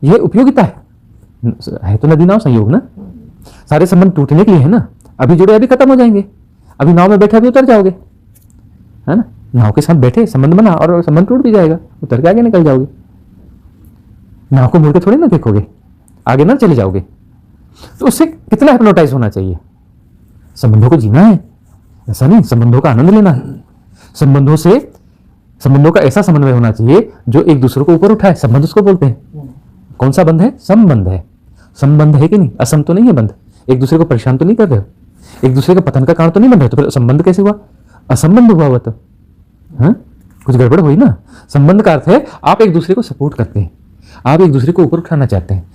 यह उपयोगिता है तो नदी नाव संयोग ना, सारे संबंध टूटने के लिए है ना। अभी जुड़े अभी खत्म हो जाएंगे, अभी नाव में बैठे अभी उतर जाओगे, है ना। नाव के साथ बैठे संबंध बना और संबंध टूट भी जाएगा, उतर के आगे निकल जाओगे। नाव को मुड़ के थोड़ी ना देखोगे, आगे ना चले जाओगे। तो उससे कितना हिप्नोटाइज होना चाहिए। संबंधों को जीना है, ऐसा नहीं, संबंधों का आनंद लेना है। संबंधों का ऐसा समन्वय होना चाहिए जो एक दूसरे को ऊपर उठाए। संबंध उसको बोलते हैं। कौन सा बंध है? संबंध है। संबंध है कि नहीं? असम तो नहीं है बंध। एक दूसरे को परेशान तो नहीं कर रहे हो, एक दूसरे का पतन का कारण तो नहीं बन रहे, तो फिर संबंध कैसे हुआ? असंबंध हुआ हुआ तो, हाँ, कुछ गड़बड़ हुई ना। संबंध का अर्थ है आप एक दूसरे को सपोर्ट करते हैं, आप एक दूसरे को ऊपर उठाना चाहते हैं।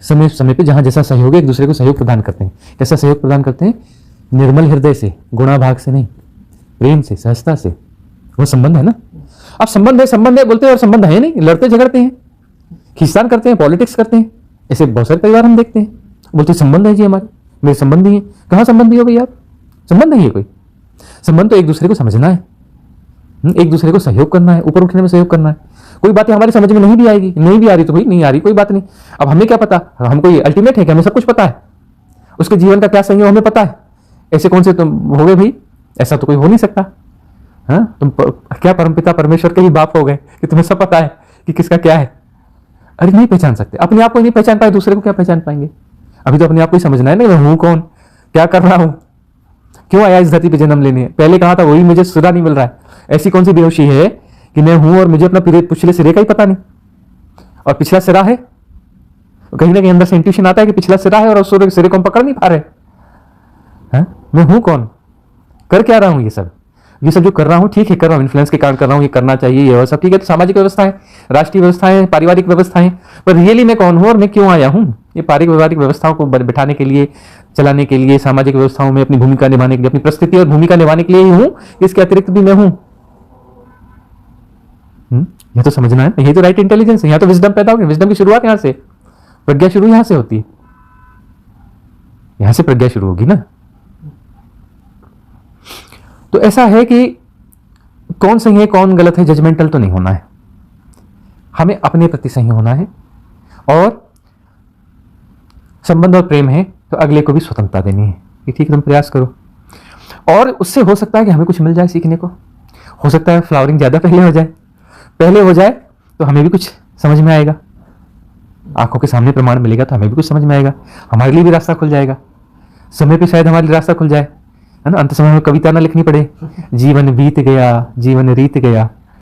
समय समय पे जहां जैसा सहयोग है एक दूसरे को सहयोग प्रदान करते हैं। कैसा सहयोग प्रदान करते हैं? निर्मल हृदय से, गुणाभाग से नहीं, प्रेम से, सहजता से। वो संबंध है ना। अब संबंध है बोलते हैं और संबंध है नहीं, लड़ते झगड़ते हैं, खींचतान करते हैं, पॉलिटिक्स करते हैं। ऐसे बहुत सारे परिवार हम देखते हैं, बोलते संबंध है जी हमारे, मेरे संबंधी हैं। कहाँ संबंधी हो भाई आप? संबंध नहीं है कोई। संबंध तो एक दूसरे को समझना है, एक दूसरे को सहयोग करना है, ऊपर उठने में सहयोग करना है। कोई बातें हमारी समझ में नहीं भी आएगी, नहीं भी आ रही तो भाई नहीं आ रही, कोई बात नहीं। अब हमें क्या पता, हम कोई अल्टीमेट है कि हमें सब कुछ पता है, उसके जीवन का क्या सही है हमें पता है। ऐसे कौन से तुम हो गए भाई? ऐसा तो कोई हो नहीं सकता। हाँ, तुम क्या परमपिता परमेश्वर के ही बाप हो गए कि तुम्हें सब पता है कि किसका क्या है? अरे नहीं पहचान सकते, अपने आप को नहीं पहचान पाए, दूसरे को क्या पहचान पाएंगे? अभी तो अपने आप को ही समझना है ना, मैं हूं कौन, क्या कर रहा हूं, क्यों आया इस धरती पे जन्म लेने। पहले कहा था वही मुझे सिरा नहीं मिल रहा है। ऐसी कौन सी बेहोशी है कि मैं हूं और मुझे अपना पिछले सिरे का ही पता नहीं। और पिछला सिरा है, कहीं ना कहीं अंदर से इंट्यूशन आता है कि पिछला सिरा है और उस सिरे को हम पकड़ नहीं पा रहे। मैं हूं कौन, कर क्या रहा हूं? ये सब जो कर रहा हूं ठीक है कर रहा हूं, इन्फ्लुएंस के कारण कर रहा हूं, ये करना चाहिए, ये सब ठीक है। तो सामाजिक व्यवस्थाएं, राष्ट्रीय व्यवस्थाएं, पारिवारिक व्यवस्थाएं, पर रियली मैं कौन हूं और मैं क्यों आया हूं? ये पारिवारिक व्यवस्थाओं को बिठाने के लिए, चलाने के लिए, सामाजिक व्यवस्थाओं में अपनी भूमिका निभाने के लिए, अपनी परिस्थिति और भूमिका निभाने के लिए ही हूं, इसके अतिरिक्त भी मैं हूं। यह तो समझना है, यही तो राइट इंटेलिजेंस है। यहां तो विजडम पैदा होगी। विजडम की शुरुआत यहां से, प्रज्ञा शुरू यहां से होती है, यहां से प्रज्ञा शुरू होगी ना। तो ऐसा है कि कौन सही है कौन गलत है, जजमेंटल तो नहीं होना है, हमें अपने प्रति सही होना है। और संबंध और प्रेम है तो अगले को भी स्वतंत्रता देनी है कि ठीक है तुम प्रयास करो। और उससे हो सकता है कि हमें कुछ मिल जाए सीखने को, हो सकता है फ्लावरिंग ज्यादा पहले हो जाए तो हमें भी कुछ समझ में आएगा, आंखों के सामने प्रमाण मिलेगा तो हमें भी कुछ समझ में आएगा, हमारे लिए भी रास्ता खुल जाएगा। समय पे शायद हमारे लिए रास्ता खुल जाए, है ना। अंत समय में कविता ना लिखनी पड़े, जीवन बीत गया जीवन रीत गया,